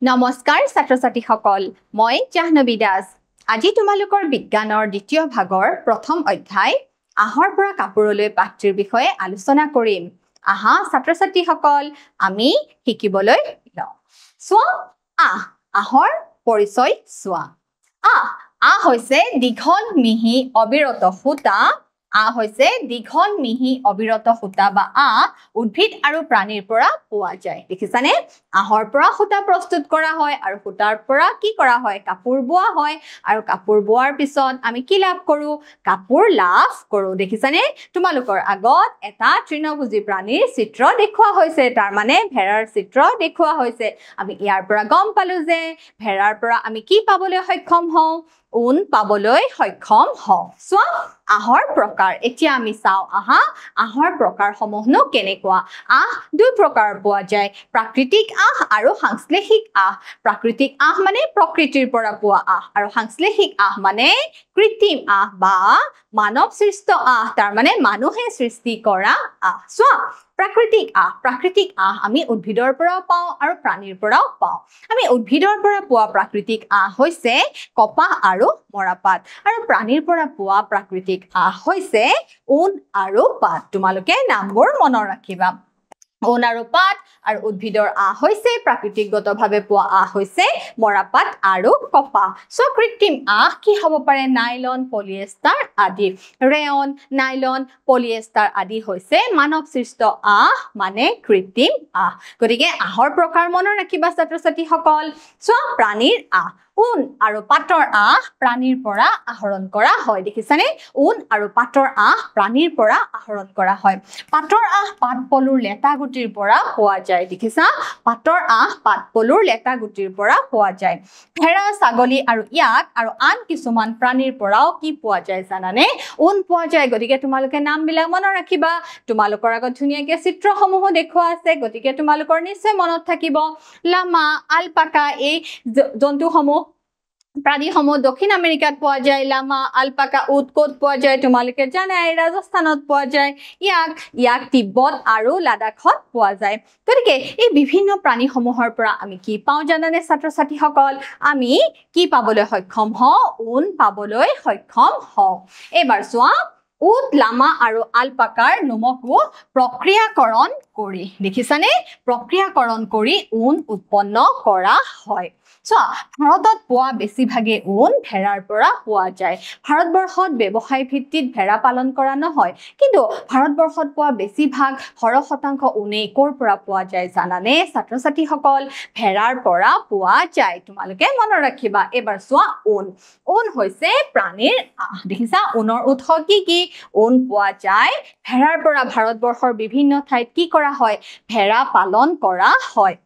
নমস্কাৰ ছাত্ৰ-ছাত্ৰী সকল মই জাহ্নবী দাস আজি তোমালোকৰ বিজ্ঞানৰ দ্বিতীয় ভাগৰ প্ৰথম অধ্যায় আহৰ পৰা কাপোৰলৈ পাঠটিৰ বিষয়ে আলোচনা কৰিম আহা ছাত্ৰ-ছাত্ৰী সকল আমি শিকিবলৈ লওঁ চোৱা আহৰ পৰিচয় চোৱা হৈছে দীঘল মিহি অবিৰত সূতা হৈছে দীঘল মিহি অবিৰত সূতা বা উদ্ভিদ আৰু প্ৰাণীৰ পৰা পোৱা যায় দেখিছানে আহৰ পৰা সূতা প্ৰস্তুত কৰা হয় আৰু সূতাৰ পৰা কি কৰা হয় কাপোৰ বোৱা হয় আৰু কাপোৰ বোৱাৰ পিছত আমি কি লাভ কৰো কাপোৰ লাভ কৰো দেখিছানে তোমালোকৰ আগত এটা তৃণভোজী প্ৰাণীৰ চিত্ৰ দেখুৱা হৈছে তাৰ মানে ভেড়াৰ চিত্ৰ দেখুৱা হৈছে আমি ইয়াৰ পৰা গম পালো যে ভেড়াৰ পৰা আমি কি পাবলৈ সক্ষম হওঁ ঊন পাবলৈ সক্ষম হওঁ চোৱা আহৰ প্ৰকাৰ এতিয়া আমি চাও আহৰ প্ৰকাৰসমূহনো কেনেকুৱা দুই প্ৰকাৰ পোৱা যায় প্ৰাকৃতিক আৰু সাংশ্লেষিক প্ৰাকৃতিক মানে প্ৰকৃতিৰ পৰা পোৱা আৰু সাংশ্লেষিক মানে কৃত্ৰিম বা মানৱ সৃষ্ট তাৰ মানে মানুহে সৃষ্টি কৰা চোৱা প্ৰাকৃতিক আমি উদ্ভিদৰ পৰা পাওঁ আৰু প্ৰাণীৰ পৰাও পাওঁ আমি উদ্ভিদৰ পৰা পোৱা প্ৰাকৃতিক হৈছে কপাহ আৰু মৰাপাট আৰু প্ৰাণীৰ পৰা পোৱা প্ৰাকৃতিক হৈছে ঊন আৰু পাত তোমালোকে নামবোৰ মনত ৰাখিবা ঊন আৰু পাত আৰু উদ্ভিদৰ হৈছে প্ৰাকৃতিকগতভাৱে পোৱা হৈছে মৰাপাট আৰু কপাহ কৃত্ৰিম কি হ'ব পাৰে নাইলন পলিয়েষ্টাৰ আদি ৰেয়ন নাইলন পলিয়েষ্টাৰ আদি হৈছে মানৱ সৃষ্ট মানে কৃত্ৰিম গতিকে আহৰ প্ৰকাৰ মনত ৰাখিবা ছাত্ৰ-ছাত্ৰীসকল চোৱা প্ৰাণীৰ ঊন আৰু পাতৰ প্ৰাণীৰ পৰা আহৰণ কৰা হয় দেখিছানে ঊন আৰু পাতৰ প্ৰাণীৰ পৰা আহৰণ কৰা হয় পাতৰ পাত পলুৰ লেটা গুটিৰ পৰা পোৱা যায় দেখিছা পাতৰ পাত পলুৰ লেটা গুটিৰ পৰা পোৱা যায় ভেড়া ছাগলী আৰু ইয়াক আৰু আন কিছুমান প্ৰাণীৰ পৰাও কি পোৱা যায় জানানে ঊন পোৱা যায় গতিকে তোমালোকে নামবিলাক মনত ৰাখিবা তোমালোকৰ আগত ধুনীয়াকৈ চিত্ৰসমূহ দেখুৱা আছে গতিকে তোমালোকৰ নিশ্চয় মনত থাকিব লামা আলপাকা এই জন্তুসমূহ প্ৰাণীসমূহ দক্ষিণ আমেৰিকাত পোৱা যায় লামা আলপাকা উট ক'ত পোৱা যায় তোমালোকে জানাই ৰাজস্থানত পোৱা যায় ইয়াক তিব্বত আৰু লাডাখত পোৱা যায় গতিকে এই বিভিন্ন প্ৰাণীসমূহৰ পৰা আমি কি পাওঁ জানানে ছাত্ৰ-ছাত্ৰীসকল আমি কি পাবলৈ সক্ষম হওঁ ঊন পাবলৈ সক্ষম হওঁ এবাৰ চোৱা উট লামা আৰু আলপাকাৰ নোমকো প্ৰক্ৰিয়াকৰণ কৰি দেখিছানে প্ৰক্ৰিয়াকৰণ কৰি ঊন উৎপন্ন কৰা হয় চোৱা ভাৰতত পোৱা বেছিভাগে ঊন ভেড়াৰ পৰা পোৱা যায় ভাৰতবৰ্ষত ব্যৱসায় ভিত্তিত ভেড়া পালন কৰা নহয় কিন্তু ভাৰতবৰ্ষত পোৱা বেছিভাগ 100% ঊনেই ক'ৰ পৰা পোৱা যায় জানানে ছাত্ৰ-ছাত্ৰীসকল ভেড়াৰ পৰা পোৱা যায় তোমালোকে মনত ৰাখিবা এবাৰ চোৱা ঊন হৈছে প্ৰাণীৰ দেখিছা ঊনৰ উৎস কি ঊন পোৱা যায় ভেড়াৰ পৰা ভাৰতবৰ্ষৰ বিভিন্ন ঠাইত কি কৰা হয় ভেড়া পালন কৰা হয়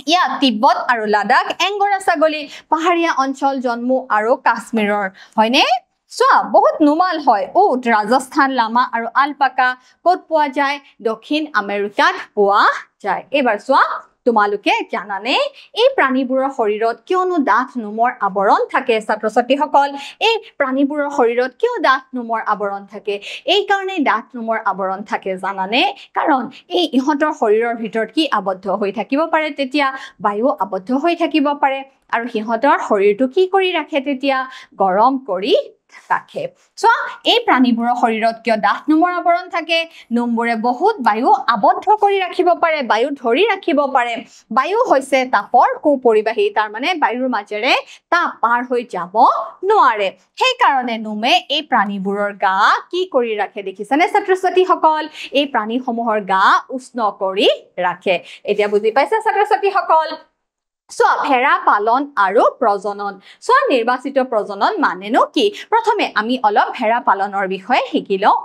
ইয়াক তিব্বত আৰু লাডাখ এংগৰা ছাগলী পাহাৰীয়া অঞ্চল জম্মু আৰু কাশ্মীৰৰ হয়নে চোৱা বহুত নুমাল হয় উট ৰাজস্থান লামা আৰু আলপাকা ক'ত পোৱা যায় দক্ষিণ আমেৰিকাত পোৱা যায় এবাৰ চোৱা তোমালোকে জানানে এই প্ৰাণীবোৰৰ শৰীৰত কিয়নো ডাঠ নোমৰ আৱৰণ থাকে ছাত্ৰ-ছাত্ৰীসকল এই প্ৰাণীবোৰৰ শৰীৰত কিয় ডাঠ নোমৰ আৱৰণ থাকে এই কাৰণে ডাঠ নোমৰ আৱৰণ থাকে জানানে কাৰণ এই ইহঁতৰ শৰীৰৰ ভিতৰত কি আবদ্ধ হৈ থাকিব পাৰে তেতিয়া বায়ু আবদ্ধ হৈ থাকিব পাৰে আৰু সিহঁতৰ শৰীৰটো কি কৰি ৰাখে তেতিয়া গৰম কৰি ৰাখে চোৱা এই প্ৰাণীবোৰৰ শৰীৰত কিয় ডাঠ নোমৰ আৱৰণ থাকে নোমবোৰে বহুত বায়ু আবদ্ধ কৰি ৰাখিব পাৰে বায়ু ধৰি ৰাখিব পাৰে বায়ু হৈছে তাপৰ কুপৰিবাহী তাৰ মানে বায়ুৰ মাজেৰে তাপ পাৰ হৈ যাব নোৱাৰে সেই কাৰণে নোমে এই প্ৰাণীবোৰৰ গা কি কৰি ৰাখে দেখিছানে ছাত্ৰ-ছাত্ৰীসকল এই প্ৰাণীসমূহৰ গা উষ্ণ কৰি ৰাখে এতিয়া বুজি পাইছা ছাত্ৰ-ছাত্ৰীসকল চোৱা ভেড়া পালন আৰু প্ৰজনন চোৱা নিৰ্বাচিত প্ৰজনন মানেনো কি প্ৰথমে আমি অলপ ভেড়া পালনৰ বিষয়ে শিকি লওঁ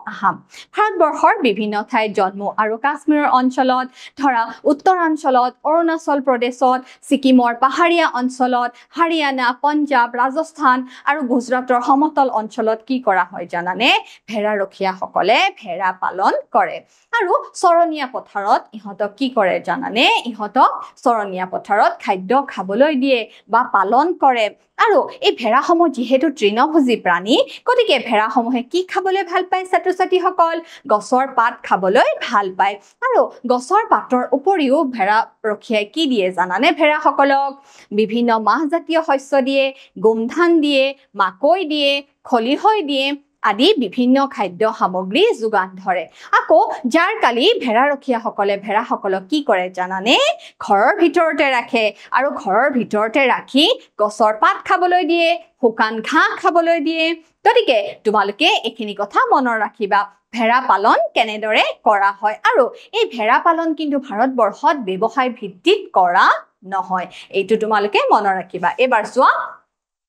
ভাৰতবৰ্ষৰ বিভিন্ন ঠাইত জম্মু আৰু কাশ্মীৰৰ অঞ্চলত ধৰা উত্তৰাঞ্চলত অৰুণাচল প্ৰদেশত ছিকিমৰ পাহাৰীয়া অঞ্চলত হাৰিয়ানা পঞ্জাৱ ৰাজস্থান আৰু গুজৰাটৰ সমতল অঞ্চলত কি কৰা হয় জানানে ভেড়াৰখীয়াসকলে ভেড়া পালন কৰে আৰু চৰণীয়া পথাৰত ইহঁতক কি কৰে জানানে ইহঁতক চৰণীয়া পথাৰত খাদ্য খাদ্য খাবলৈ দিয়ে বা পালন কৰে আৰু এই ভেড়াসমূহ যেহেতু তৃণভোজী প্ৰাণী গতিকে ভেড়াসমূহে কি খাবলৈ ভাল পায় ছাত্ৰ-ছাত্ৰীসকল গছৰ পাত খাবলৈ ভাল পায় আৰু গছৰ পাতৰ উপৰিও ভেড়া ৰখিয়াই কি দিয়ে জানানে ভেড়াসকলক বিভিন্ন মাহজাতীয় শস্য দিয়ে গোমধান দিয়ে মাকৈ দিয়ে খলিহৈ দিয়ে আদি বিভিন্ন খাদ্য সামগ্ৰী যোগান ধৰে আকৌ যাৰ কালি ভেড়াৰখীয়াসকলে ভেড়াসকলক কি কৰে জানানে ঘৰৰ ভিতৰতে ৰাখে আৰু ঘৰৰ ভিতৰতে ৰাখি গছৰ পাত খাবলৈ দিয়ে শুকান ঘাঁহ খাবলৈ দিয়ে গতিকে তোমালোকে এইখিনি কথা মনত ৰাখিবা ভেড়া পালন কেনেদৰে কৰা হয় আৰু এই ভেড়া পালন কিন্তু ভাৰতবৰ্ষত ব্যৱসায় ভিত্তিত কৰা নহয় এইটো তোমালোকে মনত ৰাখিবা এবাৰ চোৱা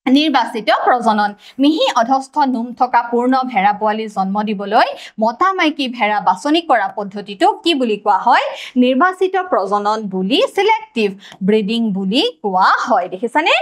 নিৰ্বাচিত প্ৰজনন মিহি অধস্থ নোম থকা পূৰ্ণ ভেড়া পোৱালি জন্ম দিবলৈ মতা মাইকী ভেড়া বাছনি কৰা পদ্ধতিটো কি বুলি কোৱা হয় নিৰ্বাচিত প্ৰজনন বুলি সিলেক্টিভ ব্ৰিডিং বুলি কোৱা হয় দেখিছানে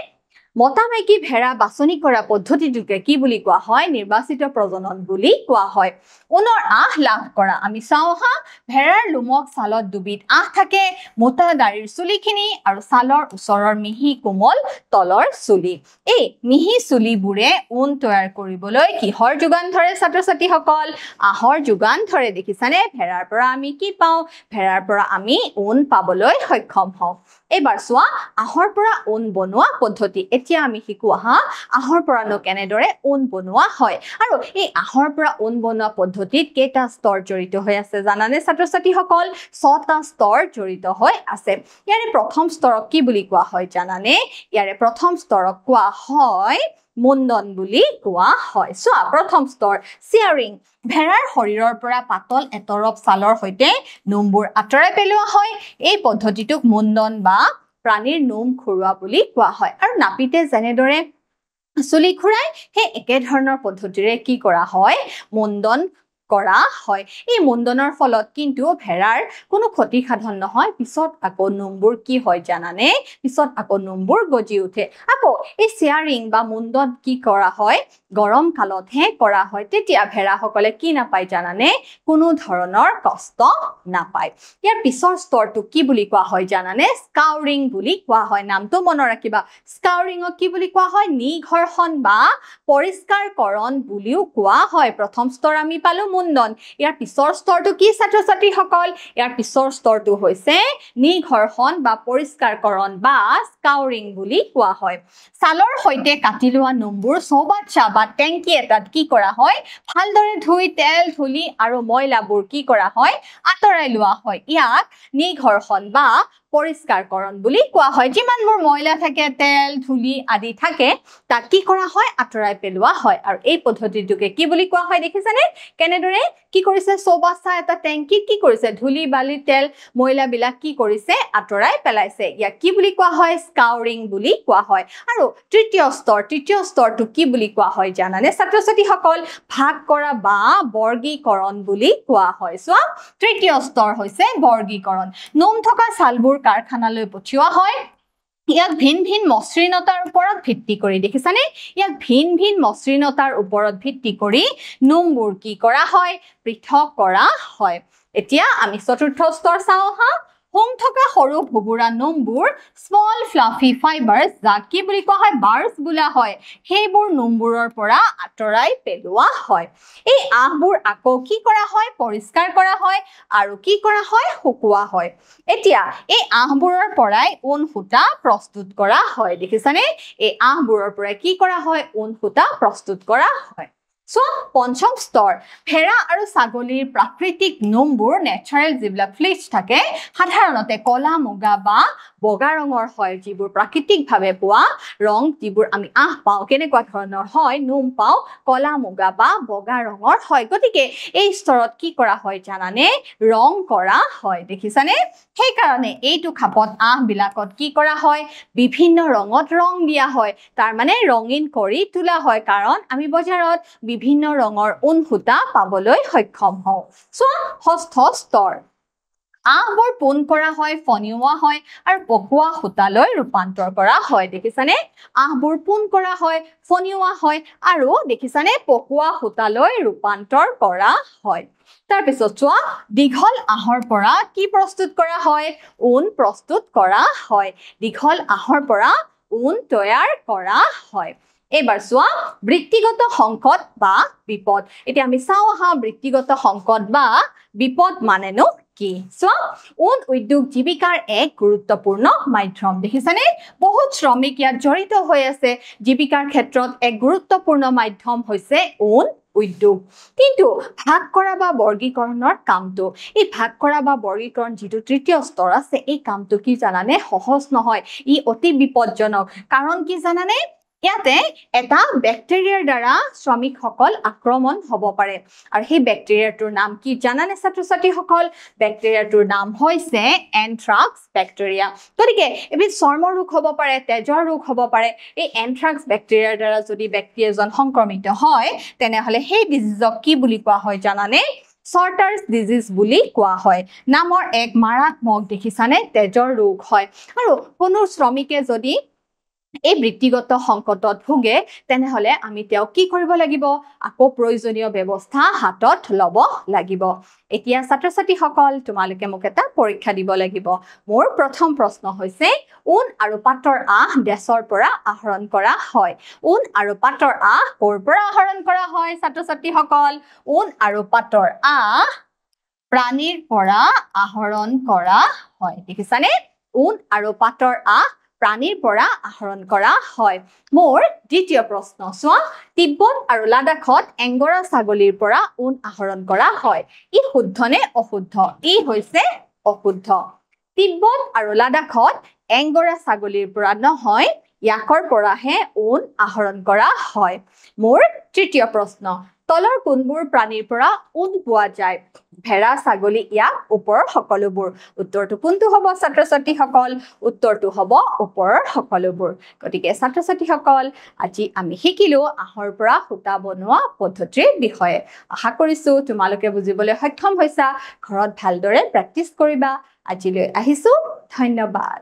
মতা মাইকী ভেড়া বাছনি কৰা পদ্ধতিটোকে কি বুলি কোৱা হয় নিৰ্বাচিত প্ৰজনন বুলি কোৱা হয় উনৰ আহ লাভ কৰা আমি চাওঁ হা ভেড়াৰ লোমক ছালত দুবিধ আহ থাকে মোটা দাড়িৰ চুলিখিনি আৰু ছালৰ ওচৰৰ মিহি কোমল তলৰ চুলি এই মিহি চুলিবোৰে ঊণ তৈয়াৰ কৰিবলৈ কিহৰ যোগান ধৰে ছাত্ৰ-ছাত্ৰীসকল আহৰ যোগান ধৰে দেখিছানে ভেড়াৰ পৰা আমি কি পাওঁ ভেড়াৰ পৰা আমি ঊণ পাবলৈ সক্ষম হওঁ এবাৰ চোৱা আহৰ পৰা ঊণ বনোৱা পদ্ধতি এতিয়া আমি শিকো আহা আহৰ পৰানো কেনেদৰে ঊণ বনোৱা হয় আৰু এই আহৰ পৰা ঊণ বনোৱা পদ্ধতিত কেইটা স্তৰ জড়িত হৈ আছে জানানে ছাত্ৰ-ছাত্ৰীসকল 6টা স্তৰ জড়িত হৈ আছে ইয়াৰে প্ৰথম স্তৰক কি বুলি কোৱা হয় জানানে ইয়াৰে প্ৰথম স্তৰক কোৱা হয় মুণ্ডন বুলি কোৱা হয় চোৱা প্ৰথম স্তৰ চিয়াৰিং ভেড়াৰ শৰীৰৰ পৰা পাতল এতৰপ ছালৰ সৈতে নোমবোৰ আঁতৰাই পেলোৱা হয় এই পদ্ধতিটোক মুণ্ডন বা প্ৰাণীৰ নোম খুৰোৱা বুলি কোৱা হয় আৰু নাপিতে যেনেদৰে চুলি খুৰাই সেই একে ধৰণৰ পদ্ধতিৰে কি কৰা হয় মুণ্ডন কৰা হয় এই মুণ্ডনৰ ফলত কিন্তু ভেড়াৰ কোনো ক্ষতি সাধন নহয় পিছত আকৌ নোমবোৰ কি হয় জানানে পিছত আকৌ নোমবোৰ গজি উঠে আকৌ এই চিয়াৰিং বা মুণ্ডন কি কৰা হয় গৰম কালতহে কৰা হয় তেতিয়া ভেড়াসকলে কি নাপায় জানানে কোনো ধৰণৰ কষ্ট নাপায় ইয়াৰ পিছৰ স্তৰটো কি বুলি কোৱা হয় জানানে স্কাউৰিং বুলি কোৱা হয় নামটো মনত ৰাখিবা স্কাউৰিঙক কি বুলি কোৱা হয় নিঘৰ্ষণ বা পৰিষ্কাৰকৰণ বুলিও কোৱা হয় প্ৰথম স্তৰ আমি পালো মুণ্ডন ইয়াৰ পিছৰ স্তৰটো কি ছাত্ৰ-ছাত্ৰীসকল ইয়াৰ পিছৰ স্তৰটো হৈছে নিঘৰ্ষণ বা পৰিষ্কাৰকৰণ বা স্কাউৰিং বুলি কোৱা হয় ছালৰ সৈতে কাটি লোৱা নোমবোৰ চৌবাচ্চা বা টেংকি এটাত কি কৰা হয় ভালদৰে ধুই তেল ধুলি আৰু ময়লাবোৰ কি কৰা হয় আঁতৰাই লোৱা হয় ইয়াক নিঘৰ্ষণ বা পৰিষ্কাৰকৰণ বুলি কোৱা হয় যিমানবোৰ ময়লা থাকে তেল ধুলি আদি থাকে তাক কি কৰা হয় আঁতৰাই পেলোৱা হয় আৰু এই পদ্ধতিটোকে কি বুলি কোৱা হয় দেখিছানে কেনেদৰে কি কৰিছে চৌবাচ্চা এটা টেংকিত কি কৰিছে ধুলি বালি তেল ময়লাবিলাক কি কৰিছে আঁতৰাই পেলাইছে ইয়াক কি বুলি কোৱা হয় স্কাউৰিং বুলি কোৱা হয় আৰু তৃতীয় স্তৰটো কি বুলি কোৱা হয় জানানে ছাত্ৰ-ছাত্ৰীসকল ভাগ কৰা বা বৰ্গীকৰণ বুলি কোৱা হয় চোৱা তৃতীয় স্তৰ হৈছে বৰ্গীকৰণ নোম থকা ছালবোৰ কাৰখানালৈ পঠিওৱা হয় ইয়াক ভিন ভিন মসৃণতাৰ ওপৰত ভিত্তি কৰি দেখিছানে ইয়াক ভিন ভিন মসৃণতাৰ ওপৰত ভিত্তি কৰি নোমবোৰ কি কৰা হয় পৃথক কৰা হয় এতিয়া আমি চতুৰ্থ স্তৰ চাওঁ হা হোম থকা সৰু ভুবুৰা নোমবোৰ স্মল ফ্লাফি ফাইবাৰ্স যাক কি বুলি কোৱা হয় বাৰ্স বোলা হয় সেইবোৰ নোমবোৰৰ পৰা আঁতৰাই পেলোৱা হয় এই আহবোৰ আকৌ কি কৰা হয় পৰিষ্কাৰ কৰা হয় আৰু কি কৰা হয় শুকুওৱা হয় এতিয়া এই আহবোৰৰ পৰাই ঊণ সূতা প্ৰস্তুত কৰা হয় দেখিছানে এই আহবোৰৰ পৰাই কি কৰা হয় ঊণ সূতা প্ৰস্তুত কৰা হয় So, পঞ্চম স্তৰ ভেড়া আৰু ছাগলীৰ প্ৰাকৃতিক নোমবোৰ নেচাৰেল যিবিলাক ফ্লিচ থাকে সাধাৰণতে কলা মুগা বা বগা ৰঙৰ হয় যিবোৰ প্ৰাকৃতিকভাৱে পোৱা ৰং যিবোৰ আমি আহ পাওঁ কেনেকুৱা ধৰণৰ হয় নোম পাওঁ কলা মুগা বা বগা ৰঙৰ হয় গতিকে এই স্তৰত কি কৰা হয় জানানে ৰং কৰা হয় দেখিছানে সেই কাৰণে এইটো খাপত আহ বিলাকত কি কৰা হয় বিভিন্ন ৰঙত ৰং দিয়া হয় তাৰ মানে ৰঙীন কৰি তোলা হয় কাৰণ আমি বজাৰত বিভিন্ন ৰঙৰ ঊণ সূতা পাবলৈ সক্ষম হওঁ সো ষষ্ঠ স্তৰ আহবোৰ পোন কৰা হয়, ফনিওৱা হয় আৰু পকোৱা সূতালৈ ৰূপান্তৰ কৰা হয়। দেখিছানে? আহবোৰ পোন কৰা হয়, ফনিওৱা হয় আৰু দেখিছানে পকোৱা সূতালৈ ৰূপান্তৰ কৰা হয়। তাৰপিছত চোৱা, দীঘল আহৰ পৰা কি প্ৰস্তুত কৰা হয়? ঊণ প্ৰস্তুত কৰা হয়। দীঘল আহৰ পৰা ঊণ তৈয়াৰ কৰা হয়। এইবাৰ চোৱা, বৃত্তিগত সংকট বা বিপদ। এতিয়া আমি চাওঁ আহা, বৃত্তিগত সংকট বা বিপদ মানেনো কি? চোৱা, ঊণ উদ্যোগ জীৱিকাৰ এক গুৰুত্বপূৰ্ণ মাধ্যম। দেখিছানে? বহুত শ্ৰমিক ইয়াত জড়িত হৈ আছে। জীৱিকাৰ ক্ষেত্ৰত এক গুৰুত্বপূৰ্ণ মাধ্যম হৈছে ঊণ উদ্যোগ। কিন্তু ভাগ কৰা বা বৰ্গীকৰণৰ কামটো, এই ভাগ কৰা বা বৰ্গীকৰণ যিটো তৃতীয় স্তৰ আছে, এই কামটো কি জানানে? সহজ নহয়, ই অতি বিপদজনক। কাৰণ কি জানানে? ইয়াতে এটা বেক্টেৰিয়াৰ দ্বাৰা শ্ৰমিকসকল আক্ৰমণ হ'ব পাৰে। আৰু সেই বেক্টেৰিয়াটোৰ নাম কি জানানে ছাত্ৰ-ছাত্ৰীসকল? বেক্টেৰিয়াটোৰ নাম হৈছে এনথ্ৰাক্স বেক্টেৰিয়া। গতিকে এবিধ চৰ্মৰ ৰোগ হ'ব পাৰে, তেজৰ ৰোগ হ'ব পাৰে। এই এনথ্ৰাক্স বেক্টেৰিয়াৰ দ্বাৰা যদি ব্যক্তি এজন সংক্ৰমিত হয়, তেনেহ'লে সেই ডিজিজক কি বুলি কোৱা হয় জানানে? চৰ্টাৰ্ছ ডিজিজ বুলি কোৱা হয়। নামৰ এক মাৰাত্মক, দেখিছানে, তেজৰ ৰোগ হয়। আৰু কোনো শ্ৰমিকে যদি এই বৃত্তিগত সংকটত ভোগে, তেনেহ'লে আমি তেওঁক কি কৰিব লাগিব? আকৌ প্ৰয়োজনীয় ব্যৱস্থা হাতত ল'ব লাগিব। এতিয়া ছাত্ৰ-ছাত্ৰীসকল, তোমালোকে মোক এটা পৰীক্ষা দিব লাগিব। মোৰ প্ৰথম প্ৰশ্ন হৈছে, ঊণ আৰু পাটৰ আহ দেশৰ পৰা আহৰণ কৰা হয়। ঊণ আৰু পাটৰ আহ ক'ৰ পৰা আহৰণ কৰা হয় ছাত্ৰ-ছাত্ৰীসকল? ঊণ আৰু পাটৰ আহ প্ৰাণীৰ পৰা আহৰণ কৰা হয়। দেখিছানে? ঊণ আৰু পাটৰ আহ প্ৰাণীৰ পৰা আহৰণ কৰা হয়। মোৰ দ্বিতীয় প্ৰশ্ন চোৱা, তিব্বত আৰু লাডাখত এংগৰা ছাগলীৰ পৰা ঊণ আহৰণ কৰা হয়। ই শুদ্ধ নে অশুদ্ধ? ই হৈছে অশুদ্ধ। তিব্বত আৰু লাডাখত এংগৰা ছাগলীৰ পৰা নহয়, ইয়াকৰ পৰাহে ঊণ আহৰণ কৰা হয়। মোৰ তৃতীয় প্ৰশ্ন, তলৰ কোনবোৰ প্ৰাণীৰ পৰা ঊণ পোৱা যায়? ভেড়া, ছাগলী, ইয়াক ওপৰৰ সকলোবোৰ। উত্তৰটো কোনটো হ'ব ছাত্ৰ-ছাত্ৰীসকল? উত্তৰটো হ'ব ওপৰৰ সকলোবোৰ। গতিকে ছাত্ৰ-ছাত্ৰীসকল, আজি আমি শিকিলো আহৰ পৰা সূতা বনোৱা পদ্ধতিৰ বিষয়ে। আশা কৰিছো তোমালোকে বুজিবলৈ সক্ষম হৈছা। ঘৰত ভালদৰে প্ৰেক্টিচ কৰিবা। আজিলৈ আহিছো, ধন্যবাদ।